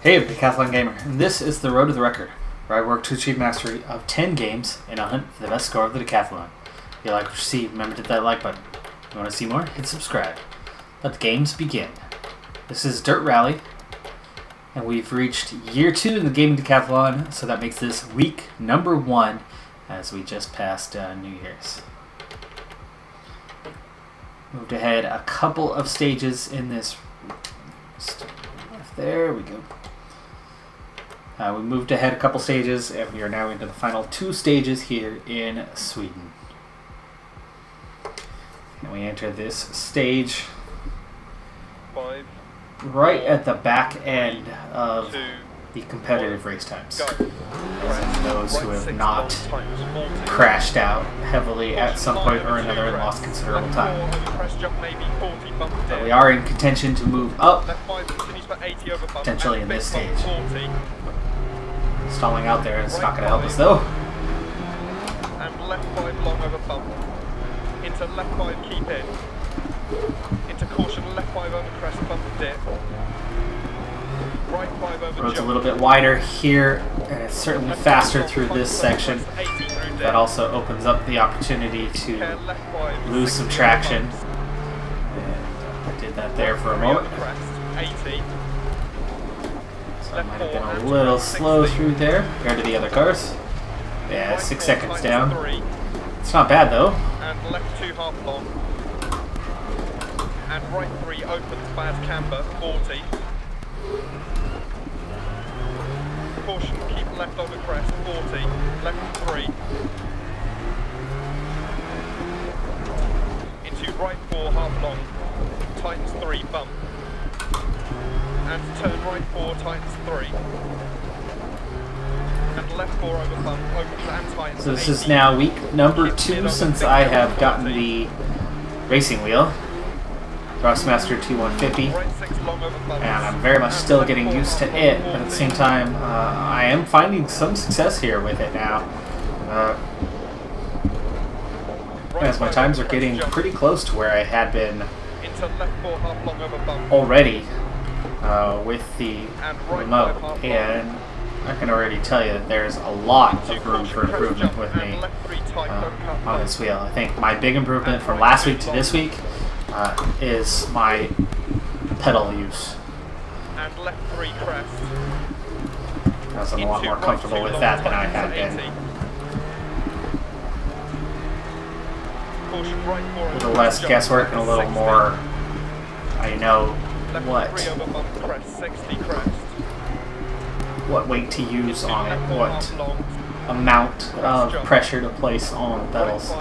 Hey, Decathlon Gamer, and this is the Road to the Record, where I work to achieve mastery of 10 games in a hunt for the best score of the Decathlon. If you like what you see, remember to hit that like button. If you want to see more, hit subscribe. Let the games begin. This is Dirt Rally, and we've reached year 2 in the Gaming Decathlon, so that makes this week number 1 as we just passed New Year's. Moved ahead a couple of stages in this. There we go. We moved ahead a couple stages, and we are now into the final 2 stages here in Sweden. And we enter this stage right at the back end of the competitive race times. As in those who have not crashed out heavily at some point or another and lost considerable time. But we are in contention to move up, potentially in this stage. Stalling out there is not going to help us though. And left 5 long over bump. Into left 5 keep in. Into caution left 5 over crest bump dip. Right 5 over Road's jump. a little bit wider here, and it's certainly faster through this section. That also opens up the opportunity to lose some traction. And I did that there for a moment. So I might have been a little slow through there compared to the other cars. Yeah, 6 seconds down. It's not bad though. And left 2 half long. And right 3 opens bad camber 40. Caution, keep left over crest 40. Left 3. Into right 4 half long. Tightens 3 bump. And turn right 4 tightens 3. And left 4 over bump opens and tightens. So this is now week number 2 since I have gotten the racing wheel. Thrustmaster T150, and I'm very much still getting used to it, but at the same time I am finding some success here with it now, as my times are getting pretty close to where I had been already with the remote, and I can already tell you that there's a lot of room for improvement with me on this wheel. I think my big improvement from last week to this week is my pedal use. And left 3 crest. Because I'm a lot more comfortable with that than I had been. A little less guesswork and a little more, I know what weight to use on it, what amount of pressure to place on the pedals.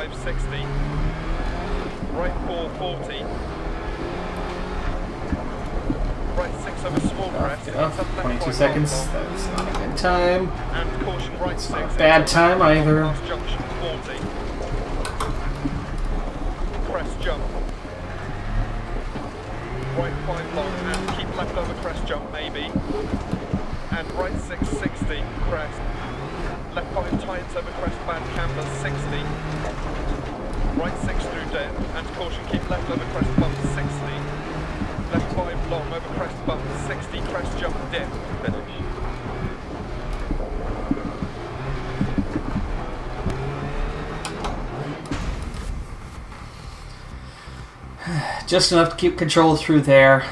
Right 4, 40. Right 6 over small crest. 22 seconds. That's not a good time. And caution right 6. Not a bad time either. Last junction 40. Crest jump. Right 5 long and keep left over crest jump maybe. And right 6, 60. Crest. Left 5 tightens over crest band camber 60. Right 6 through dip, and caution keep left over crest bump 60. Left 5 long over crest bump 60, crest jump dip, finish. Just enough to keep control through there.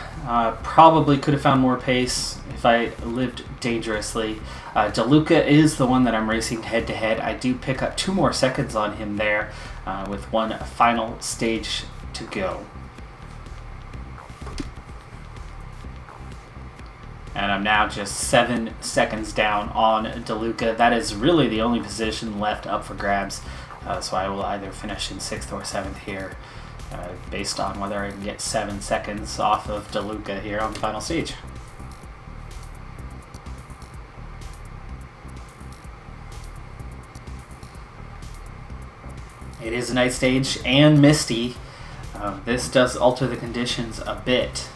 Probably could have found more pace if I lived dangerously. DeLuca is the one that I'm racing head to head. I do pick up 2 more seconds on him there with one final stage to go. And I'm now just 7 seconds down on DeLuca. That is really the only position left up for grabs. So I will either finish in 6th or 7th here, based on whether I can get 7 seconds off of DeLuca here on the final stage. It is a night stage and misty. This does alter the conditions a bit.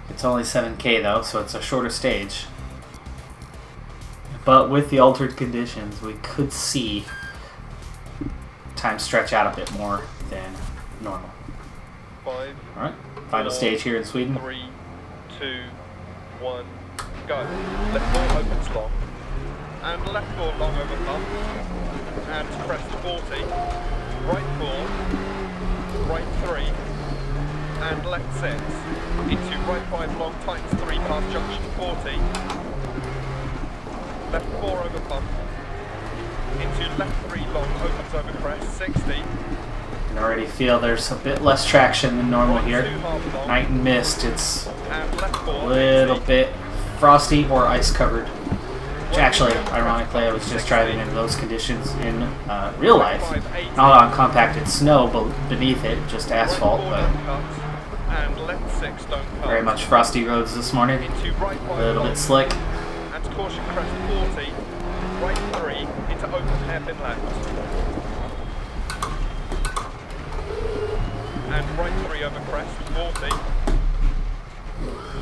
It's only 7K though, so it's a shorter stage. But with the altered conditions, we could see time stretch out a bit more than normal. Alright, final stage here in Sweden. 3, 2, 1. go. Left 4 opens long. And left 4 long over bump. And crest 40. Right 4. Right 3. And left 6. Into right 5 long tightens 3 past junction 40. Left 4 over bump. Into left 3 long opens over crest 60. I can already feel there's a bit less traction than normal here. Night and mist, it's a little bit frosty or ice covered. Which actually, ironically, I was just driving in those conditions in real life. Not on compacted snow beneath it, just asphalt, but very much frosty roads this morning. A little bit slick. And caution crest 40, right 3 into open hairpin left. And right 3 over crest 40.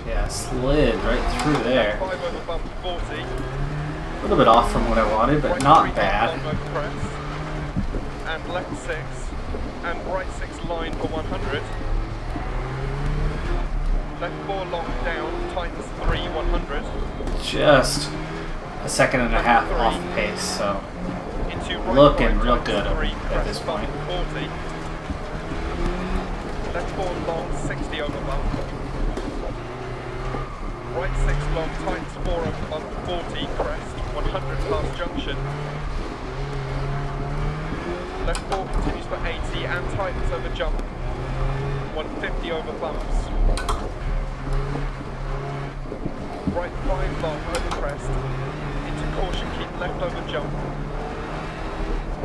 Yeah, slid right through there. 5 over bump 40. A little bit off from what I wanted, but not bad. And left 6, and right 6 line for 100. Left 4 long down, tightens 3, 100. Just a second and a half off pace, so looking real good at this point. 40. Left 4 long, 60 over bump. Right 6 long, tightens 4 over bump, 40, crest, 100 past junction. Left 4 continues for 80 and tightens over jump, 150 over bumps. Right 5 long over crest, into caution, keep left over jump,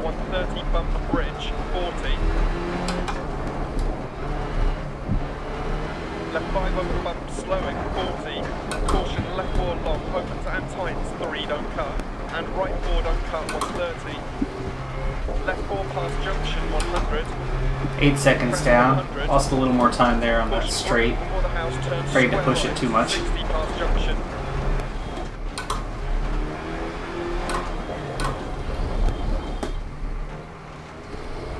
130 bump bridge, 40. Left 5 over bump, slowing, 40. Caution, left 4 long, opens and tightens, 3 don't cut. And right 4 don't cut, 130. Left 4 past junction, 100. 8 seconds down. Lost a little more time there on that straight. Afraid to push it too much. 60 past junction.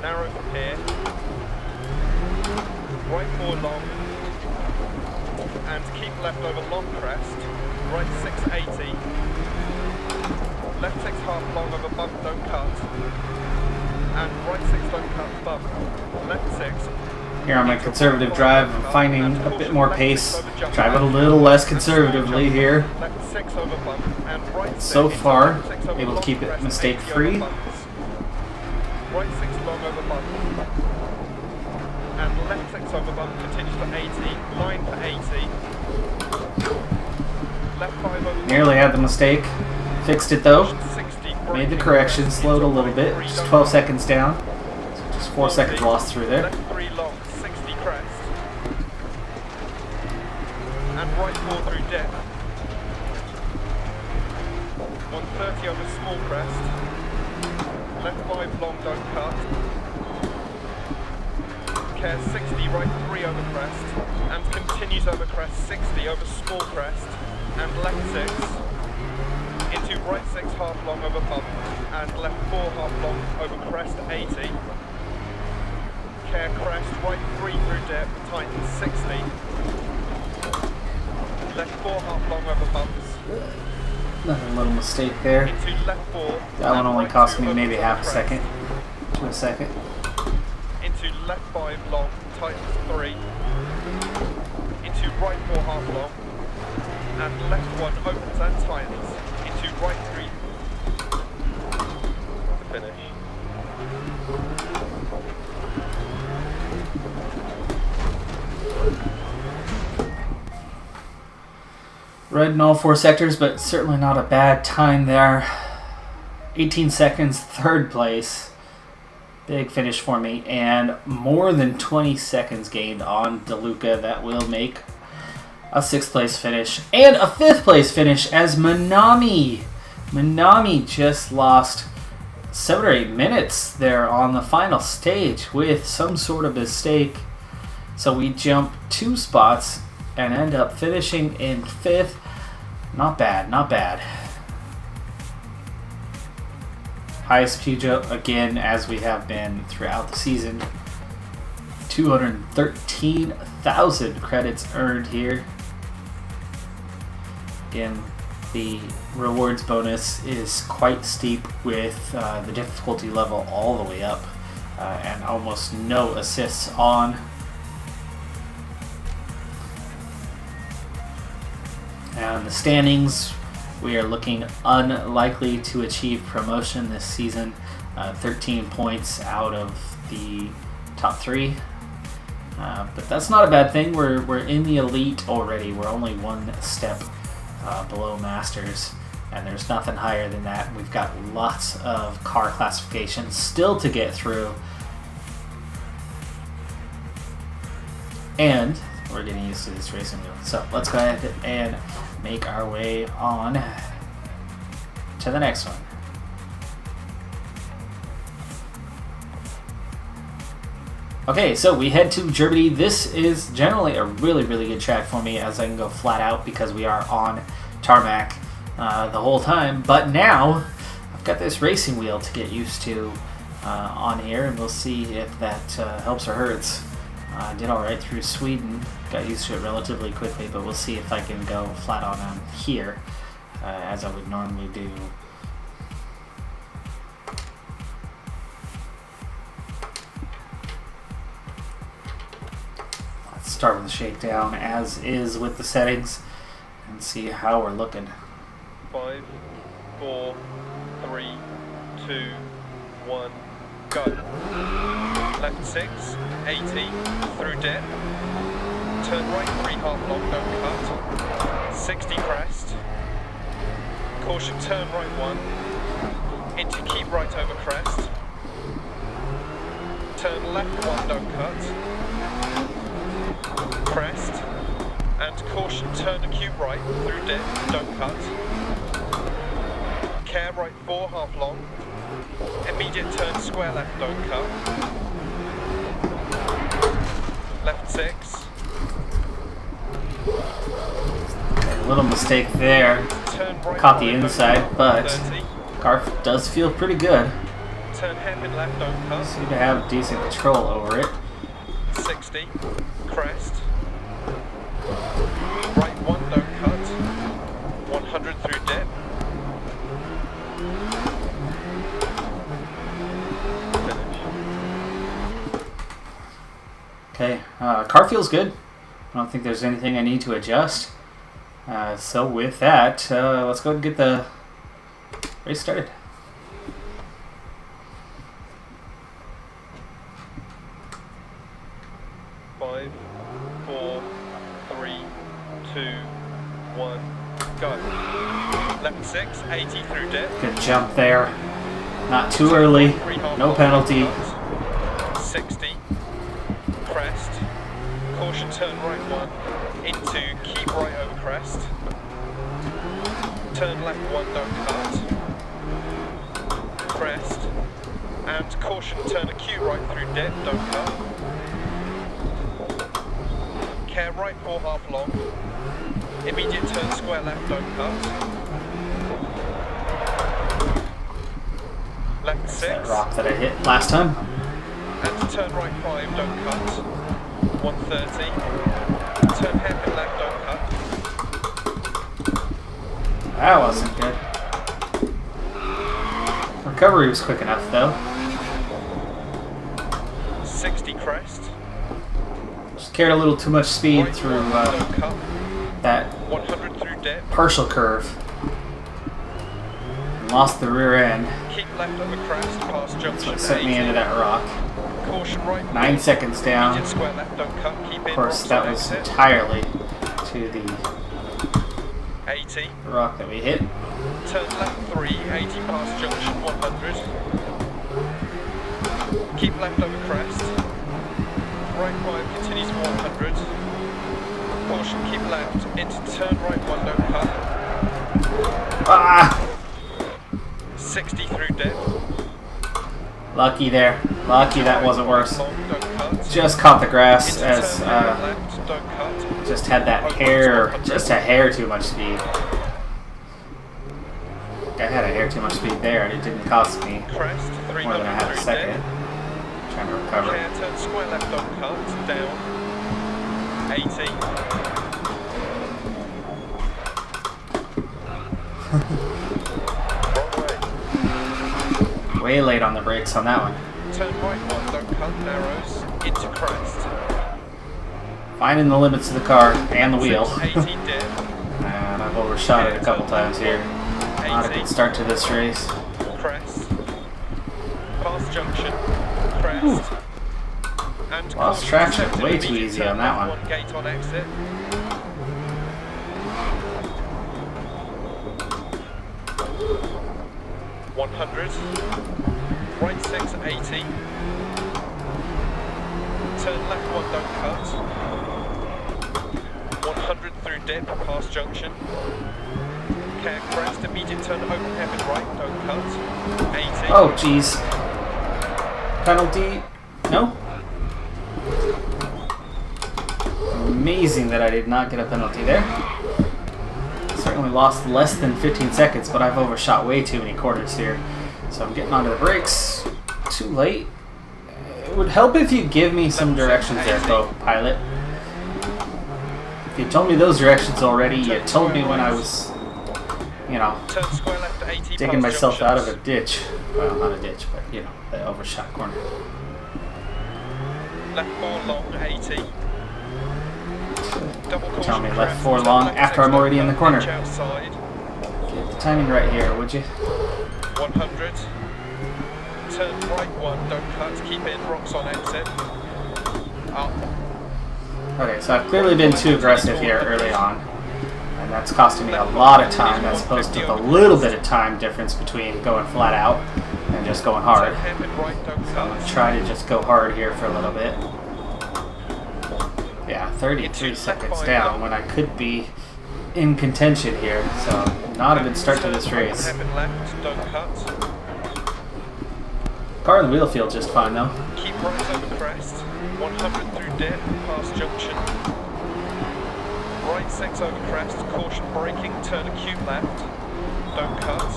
Narrow from here. Right 4 long. And keep left over long crest, right 680, left 6 half long over bump, don't cut, and right 6 don't cut, bump, left 6. Here on my conservative drive, I'm finding a bit more pace, drive it a little less conservatively here. Left 6 over bump, and right 6. So far, able to keep it mistake free. Right 6 long over bump. And left 6 over bump continues for 80, line for 80. Left 5 over bump. Nearly had the mistake. Fixed it though. Made the correction, slowed a little bit. Just 12 seconds down. So just 4 seconds lost through there. Left 3 long, 60 crest. And right 4 through depth. 130 over small crest. Left 5 long, don't cut. 60, right 3 over crest, and continues over crest, 60 over small crest, and left 6, into right 6 half long over bump, and left 4 half long over crest, 80. Crest, right 3 through depth, tightens 60. Left 4 half long over bumps. Another little mistake there. Into left 4. That one only cost me maybe half a second to a second. Into left 5 long, tightens 3. Into right 4 half long. And left 1 opens and tightens. Into right 3 to finish. Red in all 4 sectors, but certainly not a bad time there. 18 seconds, 3rd place. Big finish for me, and more than 20 seconds gained on DeLuca. That will make a 6th place finish and a 5th place finish as Manami just lost 7 or 8 minutes there on the final stage with some sort of mistake. So we jump 2 spots and end up finishing in 5th. Not bad, not bad. Highest Pujo, again, as we have been throughout the season. 213,000 credits earned here. Again, the rewards bonus is quite steep with the difficulty level all the way up and almost no assists on. And the standings, we are looking unlikely to achieve promotion this season. 13 points out of the top 3. But that's not a bad thing. We're in the elite already. We're only one step below Masters, and there's nothing higher than that. We've got lots of car classifications still to get through. And we're getting used to this racing wheel. So let's go ahead and make our way on to the next one. Okay, so we head to Germany. This is generally a really good track for me, as I can go flat out because we are on tarmac the whole time. But now I've got this racing wheel to get used to on here, and we'll see if that helps or hurts. I did alright through Sweden, got used to it relatively quickly, but we'll see if I can go flat on here as I would normally do. Let's start with the shakedown as is with the settings and see how we're looking. 5, 4, 3, 2, 1, go. Left 6, 80, through dip. Turn right 3 half long, don't cut. 60 crest. Caution, turn right 1. Into keep right over crest. Turn left 1, don't cut. Crest. And caution, turn acute right, through dip, don't cut. Care right 4 half long. Immediate turn square left, don't cut. Left 6. A little mistake there. Turn right Caught the 5, inside, but 30. car does feel pretty good. Turn hairpin left, don't cut. Seem to have decent control over it. 60. Crest. Right 1, don't cut. 100 through dip. Okay, car feels good. I don't think there's anything I need to adjust. So with that, let's go and get the race started. Five, 4, 3, 2, 1, go. Left 6, 80 through dip. Good jump there. Not too early. No penalty. 60. Crest. Caution, turn right 1. Into keep right over crest. Turn left 1, don't cut. Crest. And caution, turn acute right through dip, don't cut. Care right 4 half long. Immediate turn square left, don't cut. Left 6. That rock that I hit last time. And turn right 5, don't cut. 130. Turn hairpin left, don't cut. That wasn't good. Recovery was quick enough though. 60 crest. Just carried a little too much speed Right through 1, don't cut. that 100 through dip. partial curve. Lost the rear end. Keep left over crest past That's junction what sent me 80. into that rock. Caution right. 9 seconds down. Immediate square left, don't cut. Keep in. Of course, that was exit. entirely to the 80. rock that we hit. Turn left 3, 80 past junction 100. Keep left over crest. Right 5 continues 100. Caution, keep left. Into turn right 1, don't cut. Ah! 60 through dip. Lucky there. Lucky that wasn't worse. Long, don't cut. Just caught the grass Into as turn left, don't cut. just had that hair, just a hair too much speed. I had a hair too much speed there, and it didn't cost me Crest, more than a half a 300 through second. dip. Trying to recover. Care, turn square left, don't cut. Down. 80. Wrong way. Way late on the brakes on that one. Turn right one, don't cut, narrows, into crest. Finding the limits of the car and the wheel. 80 dip. And I've overshot it a couple times here. Not a good start to this race. Crest. Past junction. Crest. Ooh. And Lost traction way too easy on that one. Gate on exit. Right 680. Turn left one, don't cut. 100 through dip, past junction. Care crest, immediate turn open hairpin right, don't cut. 80. Oh jeez. Penalty? No? Amazing that I did not get a penalty there. Certainly lost less than 15 seconds, but I've overshot way too many quarters here. So I'm getting onto the brakes too late. It would help if you give me some directions there, co-pilot. If you told me those directions already, you told me when I was, you know, digging myself out of a ditch. Well, not a ditch, but, you know, the overshot corner. Left 4 long, 80. Tell me left 4 long after I'm already in the corner. Get the timing right here, would you? 100. Turn right 1, don't cut, keep in, rocks on exit. Up. Okay, so I've clearly been too aggressive here early on. And that's costing me a lot of time as opposed to the little bit of time difference between going flat out and just going hard. So I'm going to try to just go hard here for a little bit. Yeah, 33 seconds down when I could be in contention here, so not a good start to this race. Car and the wheel feel just fine though. Keep right over crest, 100 through dip, past junction. Right 6 over crest, caution braking, turn acute left, don't cut.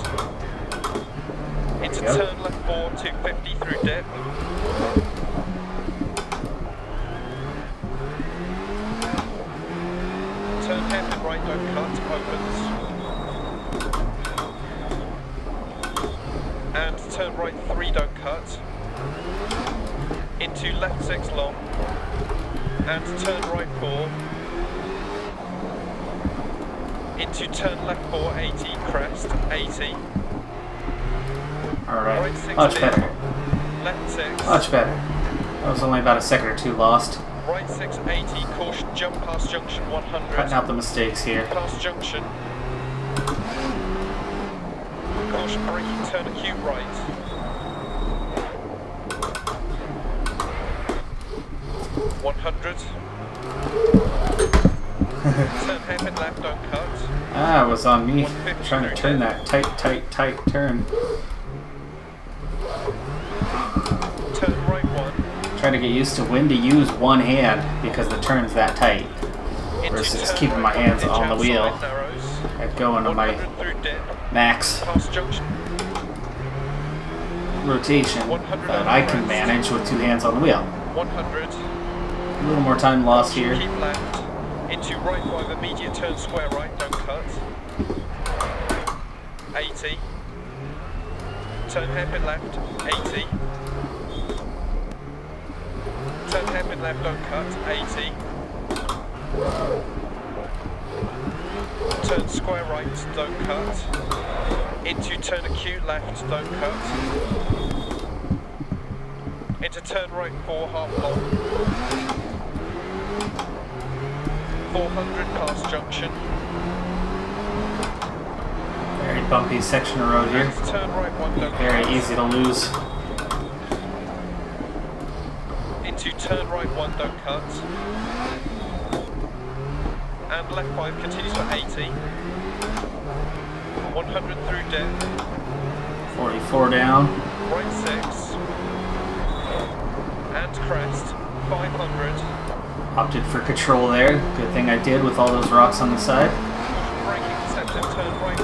Into turn left 4, 250 through dip. Turn hairpin right, don't cut, opens. And turn right 3, don't cut. Into left 6 long. And turn right 4. Into turn left 4, 80, crest, 80. Alright, Right 6 much in. better. Left 6. Much better. That was only about a second or two lost. Right 6, 80, caution, jump past junction 100. Cutting out the mistakes here. Past junction. Caution braking, turn acute right. Turn hairpin left, don't cut. Ah, it was on me trying to turn that tight turn. Turn right 1. Trying to get used to when to use one hand because the turn's that tight versus keeping my hands on the wheel and going on my max rotation that I can manage with 2 hands on the wheel. 100. A little more time lost here. Keep left. Into right 5, immediate turn square right, don't cut. 80. Turn hairpin left, 80. Turn hairpin left, don't cut, 80. Turn square right, don't cut. Into turn acute left, don't cut. Into turn right 4, half long. 400 past junction. Very bumpy section of road here. Turn right 1, don't Very cut. easy to lose. Into turn right 1, don't cut. And left 5 continues for 80. 100 through dip. 44 down. Right 6. And crest. 500. Opted for control there. Good thing I did with all those rocks on the side. Braking deceptive, turn right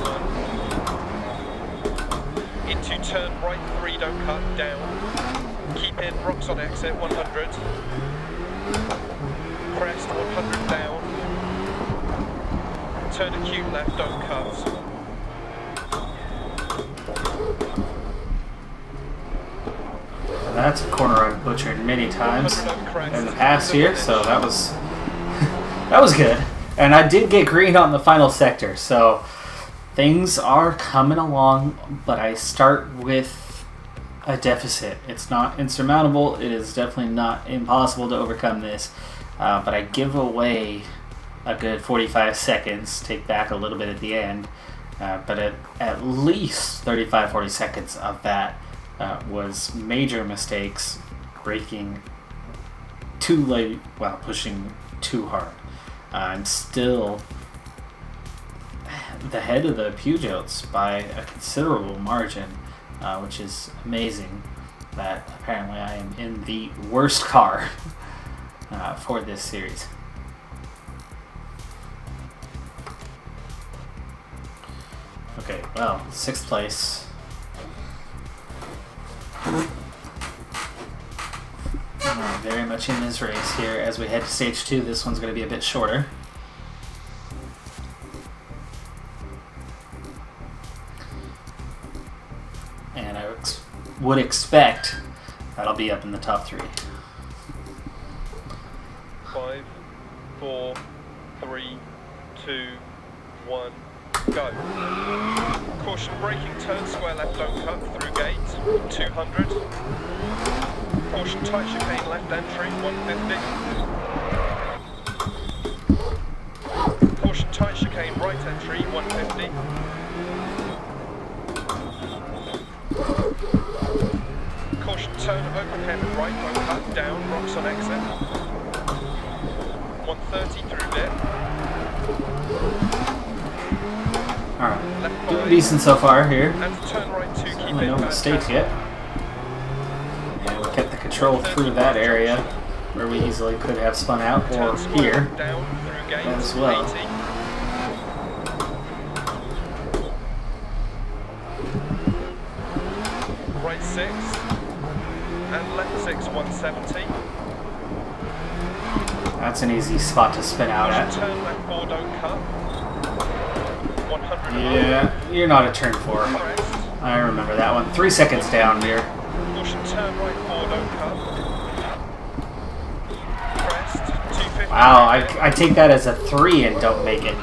1. Into turn right 3, don't cut, down. Keep in, rocks on exit, 100. Crest, 100 down. Turn acute left, don't cut. That's a corner I've butchered many times 100 over crest. in the past To year, finish. so that was that was good. And I did get green on the final sector, so things are coming along, but I start with a deficit. It's not insurmountable. It is definitely not impossible to overcome this, but I give away a good 45 seconds, take back a little bit at the end, but at least 35-40 seconds of that was major mistakes, braking too late while pushing too hard. I'm still the head of the Pugils by a considerable margin, which is amazing that apparently I am in the worst car for this series. Okay, well, 6th place. Very much in this race here as we head to stage 2. This one's going to be a bit shorter. And I would expect that'll be up in the top 3. 5, 4, 3, 2, 1, go. Caution braking, turn square left, don't cut through gate, 200. Caution tight chicane left entry, 150. Caution tight chicane right entry, 150. Caution turn open hairpin right, don't cut down, rocks on exit. 130 through dip. Alright, doing decent so far here. And turn right 2, keep Certainly in no bad mistakes camber. yet. And we kept the control through that area where we easily could have spun out, or Turn square here left down through gate, as well. 80. Right 6 and left 6, 170. That's an easy spot to spin out Caution at. turn left 4, don't cut. 100. Yeah, you're not a turn 4. Crest. I remember that one. 3 seconds down here. Caution turn right 4, don't cut. Crest. 250. Wow, I take that as a 3 and don't make it.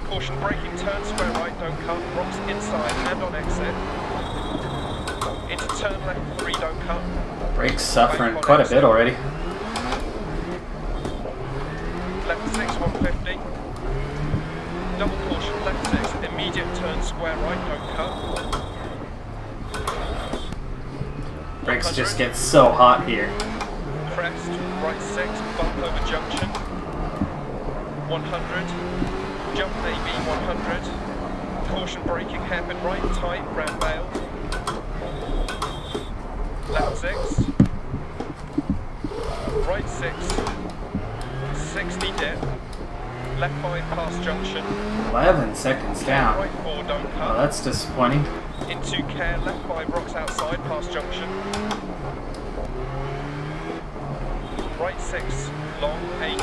Caution braking, turn square right, don't cut. Rocks inside and on exit. Into turn left 3, don't cut. Brakes suffering quite a bit already. Left 6, 150. Double caution, left 6, immediate turn square right, don't cut. Brakes just get so hot here. Crest, right 6, bump over junction. 100. Jump AB 100. Caution braking, hairpin right, tight, round bailed. Left 6. Right 6. 60 dip. Left 5 past junction. 11 seconds down. Right 4 don't Oh, cut. that's disappointing. Into care, left 5 rocks outside past junction. Right 6 long 80.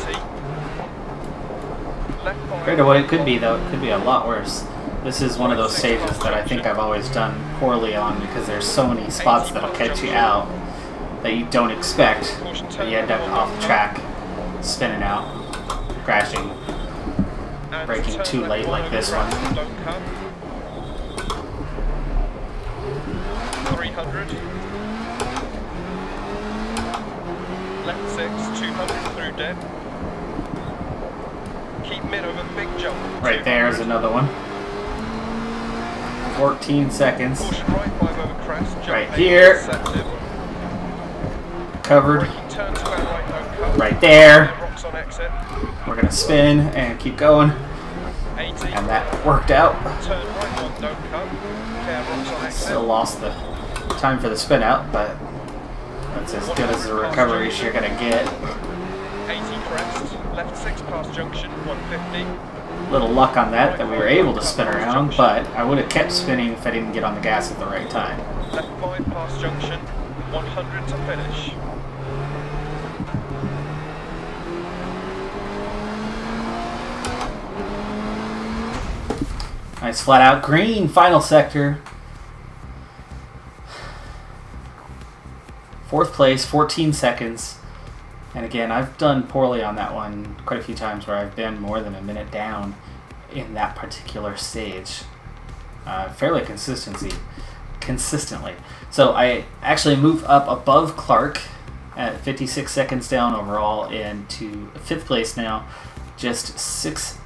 Left 5. Compared to what it could be, though, it could be a lot worse. This is one of those stages that I think I've always done poorly on because there's so many spots that'll catch you out that you don't expect, but you end up off the track, spinning out, crashing, And braking turn too left late like over this crest, one. Don't cut. 300. Left 6, 200 through dip. Keep mid over big jump. Right there's 200. another one. 14 seconds. Caution right 5 over crest. Jump Right 8, here. receptive. Covered. Braking turn square right, don't cut. Right there. Rocks on exit. We're going to spin and keep going. 80. And that worked out. Turn right 1, don't cut. Care rocks on exit. Still lost the time for the spin out, but that's as good as the recovery you're going to get. 80 crest. Left 6 past junction. 150. Little luck on that we were able to spin around, but I would have kept spinning if I didn't get on the gas at the right time. Left 5 past junction. 100 to finish. I Nice flat out green, final sector. 4th place, 14 seconds. And again, I've done poorly on that one quite a few times where I've been more than a minute down in that particular stage. Fairly consistently. So I actually moved up above Clark at 56 seconds down overall into 5th place now, just 6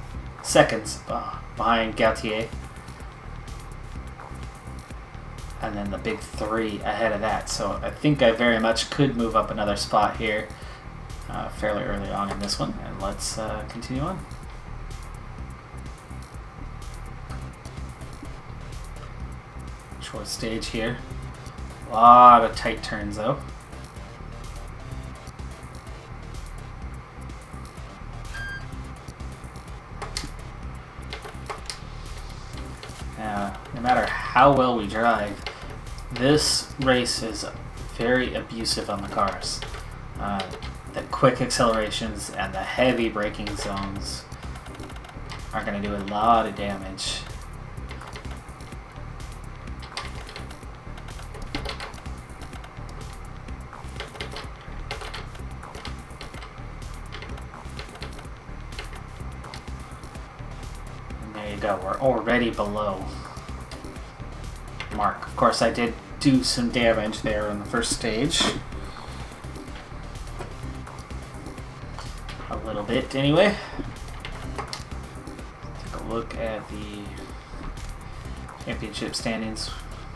seconds behind Gautier. And then the big 3 ahead of that. So I think I very much could move up another spot here fairly early on in this one. And let's continue on. Short stage here. A lot of tight turns though. No matter how well we drive, this race is very abusive on the cars. The quick accelerations and the heavy braking zones are going to do a lot of damage. And there you go, we're already below mark. Of course, I did do some damage there in the first stage. A little bit, anyway. Take a look at the championship standings.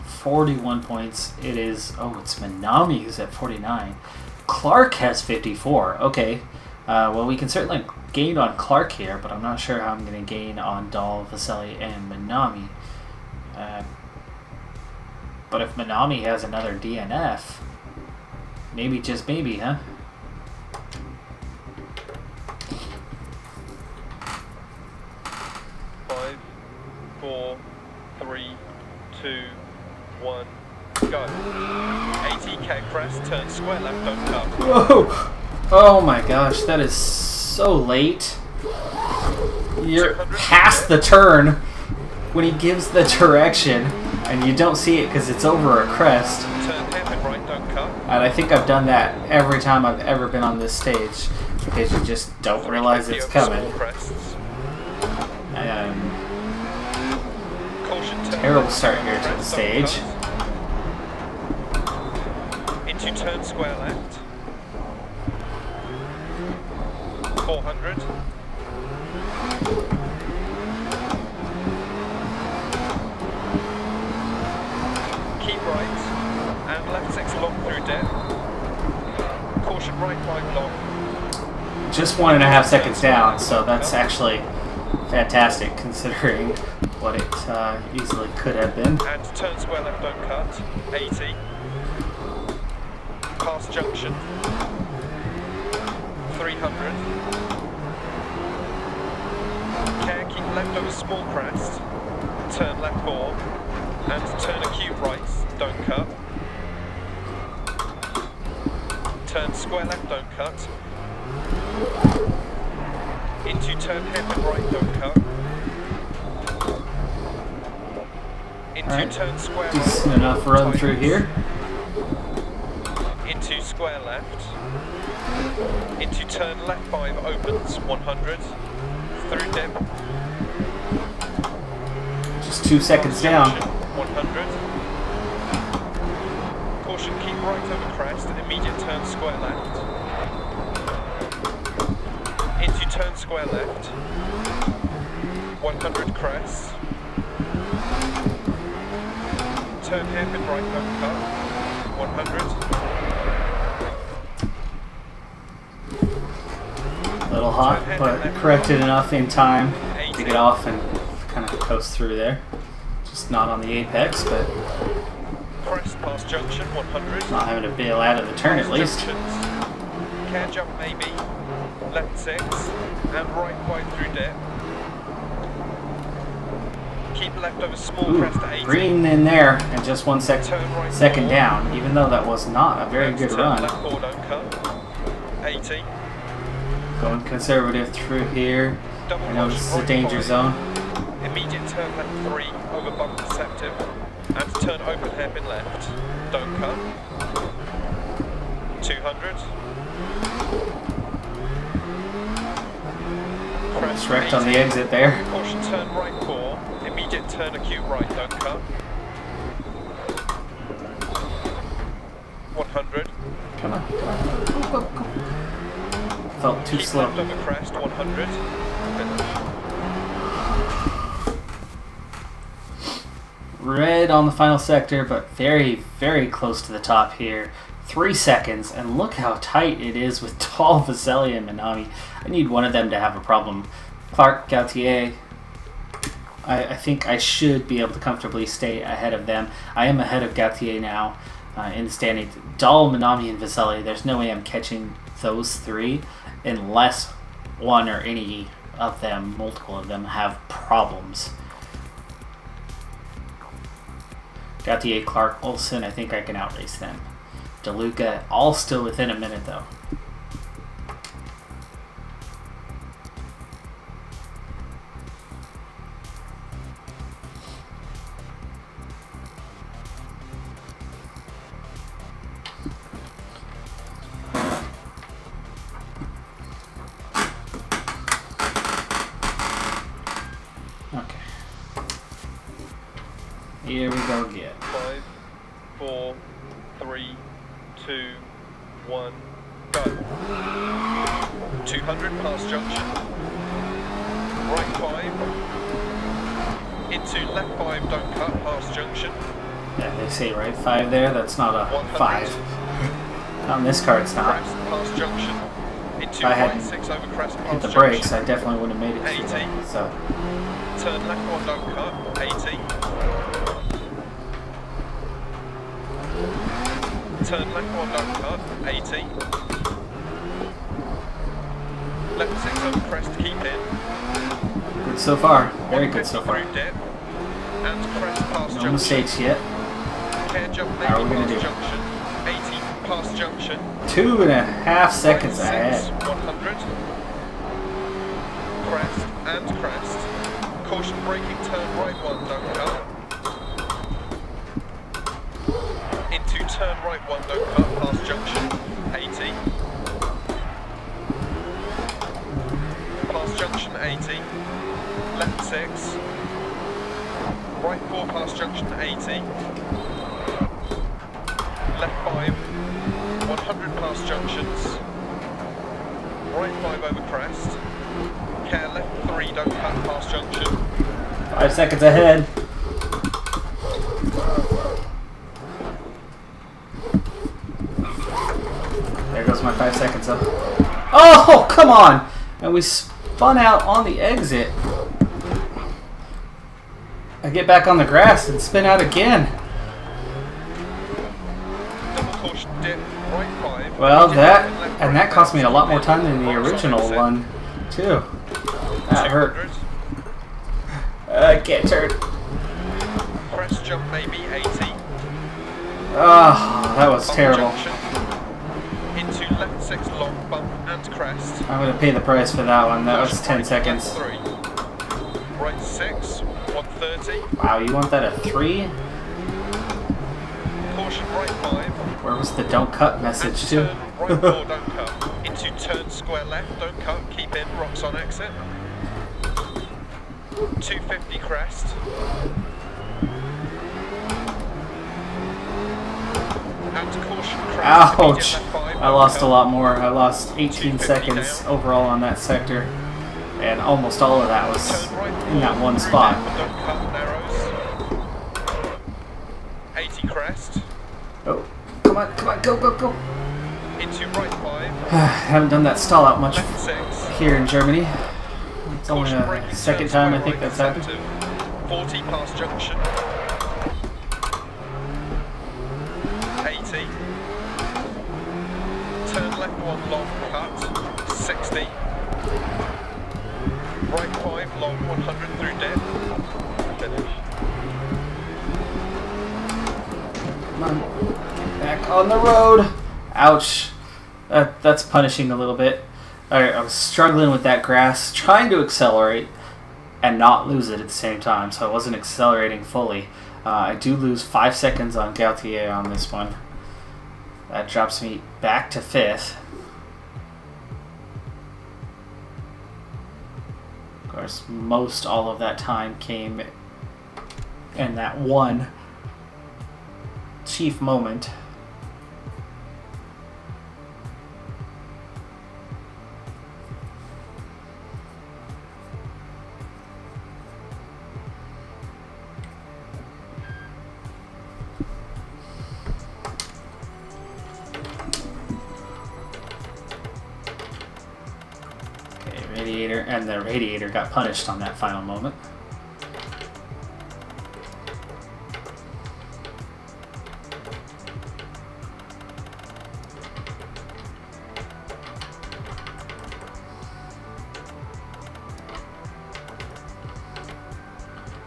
41 points. It is, it's Minami who's at 49. Clark has 54. Okay. Well, we can certainly gain on Clark here, but I'm not sure how I'm going to gain on Dahl, Vaselli, and Minami. But if Minami has another DNF, maybe, just maybe, huh? Five, 4, 3, 2, 1, go. 80k crest, turn square left, don't cut. Whoa! Oh my gosh, that is so late. You're past the turn when he gives the direction, and you don't see it because it's over a crest. Turn hairpin right, don't cut. And I think I've done that every time I've ever been on this stage, because you just don't realize it's coming. Terrible start here to the stage. Into turn square left. 400. Keep right. And left 6 long through dip. Caution right 5 long. Just 1.5 seconds down, so that's actually fantastic considering what it easily could have been. And turn square left, don't cut. 80. Past junction. 300. Care, keep left over small crest. Turn left 4. And turn acute right, don't cut. Turn square left, don't cut. Into turn hairpin right, don't cut. Into turn square right. Decent enough run through here. Into square left. Into turn left 5 opens, 100. Through dip. Just 2 seconds down. 100. Caution, keep right over crest. Immediate turn square left. Into turn square left. 100 crest. Turn hairpin right, don't cut. 100. A little hot, but corrected enough in time to get off and kind of coast through there. Just not on the apex, but crest past junction, 100. Not having to bail out of the turn at least. Care jump maybe. Left 6 and right 5 through dip. Keep left over small crest at 80. Green in there and just 1 second right down, even though that was not a very good run. Left 4 don't cut. 80. Going conservative through here. I know this is a danger zone. Immediate turn left 3 over bump deceptive. And turn open hairpin left. Don't cut. 200. Just wrecked on the exit there. Caution turn right 4. Immediate turn acute right. Don't cut. 100. Come on, come on. Go, go, go. Felt too Keep slow. left over crest. 100. Red on the final sector, but very, very close to the top here. 3 seconds, and look how tight it is with Tall, Vaselli, and Minami. I need one of them to have a problem. Clark, Gautier, I think I should be able to comfortably stay ahead of them. I am ahead of Gautier now in the standings. Dahl, Minami, and Vaselli, there's no way I'm catching those 3 unless one or any of them, multiple of them, have problems. Gautier, Clark, Olsen, I think I can outrace them. DeLuca, all still within a minute though. Okay. Here we go again. 5, 4, 3, 2, 1, go. 200 past junction. Right 5. Into left 5, don't cut, past junction. Yeah, they say right 5 there. That's not a 100. 5. On this car, it's not. Crest, past junction. Into If I right had 6 over crest, past hit the junction. brakes, I definitely would have made it through 80. that. So, Turn left 1, don't cut, 80. Turn left 1, don't cut, 80. Left 6 over crest, keep in. good so far. Very good so far. Through dip. And crest past No junction. mistakes yet. Care jump How are we maybe gonna past do? junction. 80 past junction. 2.5 seconds Right ahead. 6, 100. Crest and crest. Caution braking, turn right 1, don't cut. Into turn right 1, don't cut, past junction, 80. Past junction, 80. Left 6. Right 4 past junction, 80. Left 5. 100 past junctions. Right 5 over crest. Care left 3, don't cut, past junction. 5 seconds ahead. There goes my 5 seconds up. Oh, come on! And we spun out on the exit. I get back on the grass and spin out again. Double caution dip, right 5. Well, that left, that cost me a lot more time than the original one, too. That hurt. 200. I can't turn. Crest jump maybe 80. Oh, that was Bump terrible. junction. Into left 6 long bump and crest. I'm gonna pay the price for that one. That was Caution 10 right, seconds. left 3. Right 6, 130. Wow, you want that at 3? Caution right 5. Where was the don't cut message And too? turn right 4, don't cut. Into turn square left, don't cut, keep in, rocks on exit. 250 crest. And caution crest. Ouch! immediate left 5, I don't lost a cut. lot more. I lost 18 250 seconds down. overall on that sector. And almost all of that was Turn right in that 4, one through spot. dip, don't cut, narrows. 80 crest. Oh, come on, go, go, go. Into right 5. Haven't done that stall out much Left 6. here in Germany. It's only Caution the braking, second turn time I square think right that's happened. deceptive. 40 past junction. 80. Turn left 1 long cut. 60. Right 5 long 100 through dip. Finish. Come on, get back on the road. Ouch. That's punishing a little bit. Alright, I was struggling with that grass, trying to accelerate, and not lose it at the same time, so I wasn't accelerating fully. I do lose 5 seconds on Gautier on this one. That drops me back to 5th. Of course, most all of that time came in that one chief moment. And the radiator got punished on that final moment.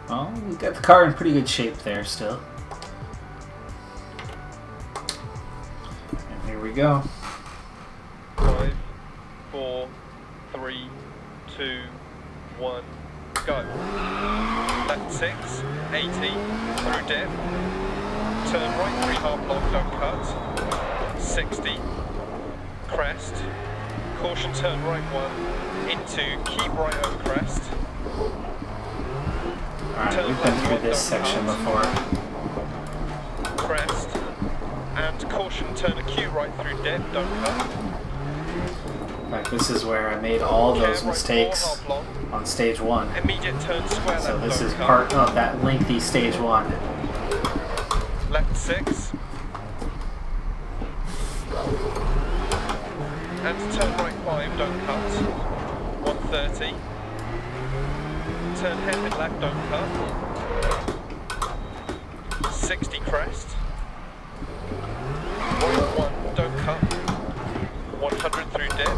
Well, we got the car in pretty good shape there still. And here we go. 5, 4, 3, 2, 1, go. Left 6, 80, through dip. Turn right 3 half long, don't cut. 60, crest. Caution turn right 1, into keep right over crest. Alright, we've been through this section before. Crest. And caution turn acute right through dip, don't cut. Right, this is where I made all those mistakes on stage 1. Immediate turn square left. So this is part of that lengthy stage 1. Left 6. And turn right 5, don't cut. 130. Turn hairpin left, don't cut. 60 crest. Right 1, don't cut. 100 through dip.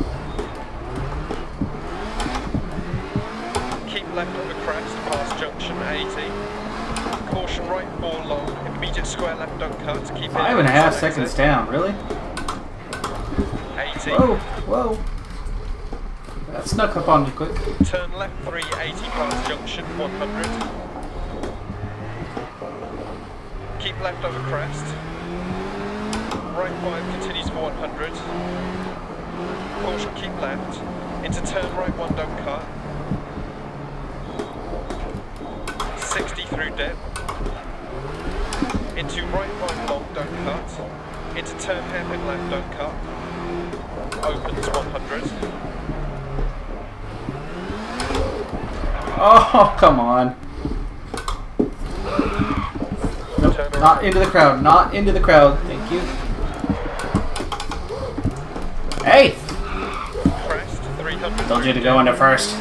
Keep left over crest, past junction 80. Caution right 4 long, immediate square left, don't cut. Keep 5.5 seconds down, really? 80. Whoa, whoa. That snuck up on me quick. Turn left 3, 80 past junction 100. Keep left over crest. Right 5 continues for 100. Caution, keep left. Into turn right 1, don't cut. 60 through dip. Into right 5 long, don't cut. Into turn hairpin left, don't cut. Opens 100. Oh, come on. Nope, not into the crowd, not into the crowd. Thank you. Hey! Crest, 300. Told you to go into first.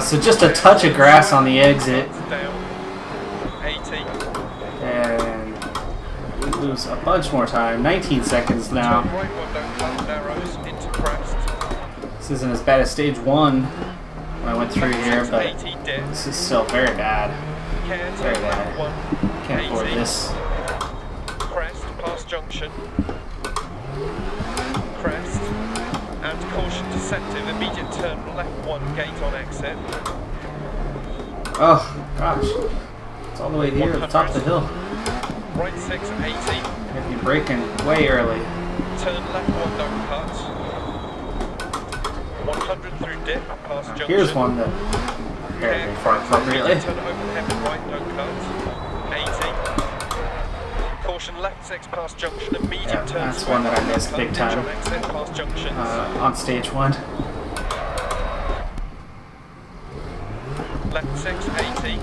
So just a touch of grass on the exit. Down. 80. And we lose a bunch more time. 19 seconds now. Turn right 1, don't cut. Narrows into crest. This isn't as bad as stage 1 when I went through here, but 80 dip. this is still very bad. Very bad. 1, Can't afford 80. this. Crest, past junction. Crest. And caution deceptive. Immediate turn left 1, gate on exit. Oh, gosh. It's all the way here at the top of the hill. Right 6, 80. I'd be braking way early. Turn left 1, don't cut. 100 through dip, past junction. Here's one that barely far appropriately. Turn overhead right, don't cut. 80. Caution left 6 past junction, immediate Yeah, turn. that's one that I missed big time. On exit, past junctions. On stage 1. Left 6, 80.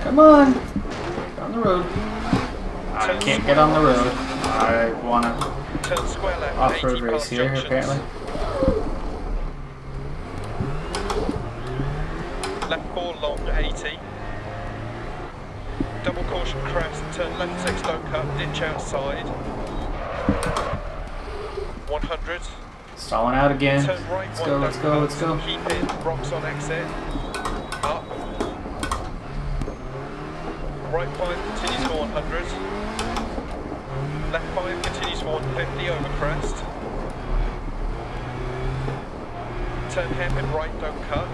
Come on! Get on the road. I can't get on the road. I want to Turn square left, off-road 80 race past here, junctions. apparently. Left 4 long, 80. Double caution crest, turn left 6, don't cut, ditch outside. 100. Stalling out again. Turn right Let's 1, go, don't let's go, cut, let's go. keep in, rocks on exit. Up. Right 5 continues for 100. Left 5 continues for 150 over crest. turn hairpin right, don't cut.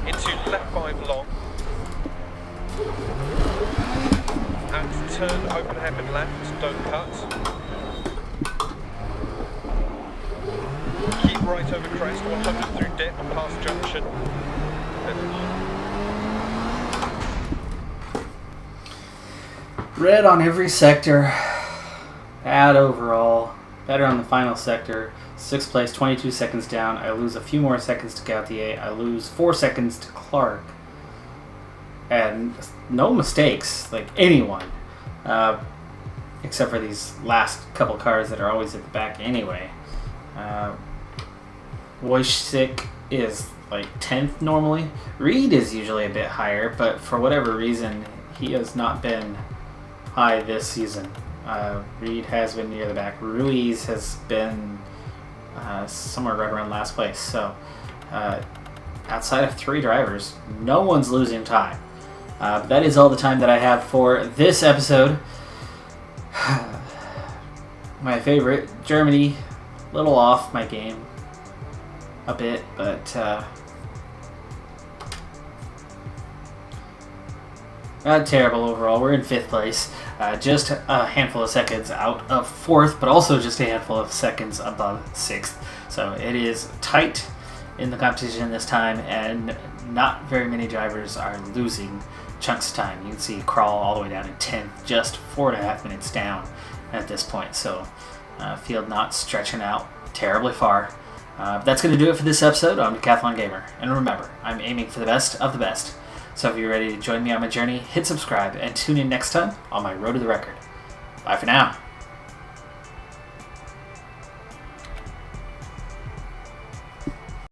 Into left 5 long. And turn open hairpin left, don't cut. Keep right over crest, 100 through dip, past junction. Red on every sector. Bad overall. Better on the final sector. 6th place, 22 seconds down. I lose a few more seconds to Gauthier. I lose 4 seconds to Clark. And no mistakes, like anyone. Except for these last couple cars that are always at the back anyway. Wojcik is like 10th normally. Reed is usually a bit higher, but for whatever reason, he has not been high this season. Reed has been near the back. Ruiz has been somewhere right around last place. So outside of 3 drivers, no one's losing time. But that is all the time that I have for this episode. My favorite, Germany, little off my game a bit, but not terrible overall. We're in 5th place, just a handful of seconds out of 4th, but also just a handful of seconds above 6th. So it is tight in the competition this time, and not very many drivers are losing chunks of time. You can see Crawl all the way down to 10th, just 4.5 minutes down at this point. So field not stretching out terribly far. That's going to do it for this episode. I'm Decathlon Gamer, and remember, I'm aiming for the best of the best. So if you're ready to join me on my journey, hit subscribe and tune in next time on my Road to the Record. Bye for now.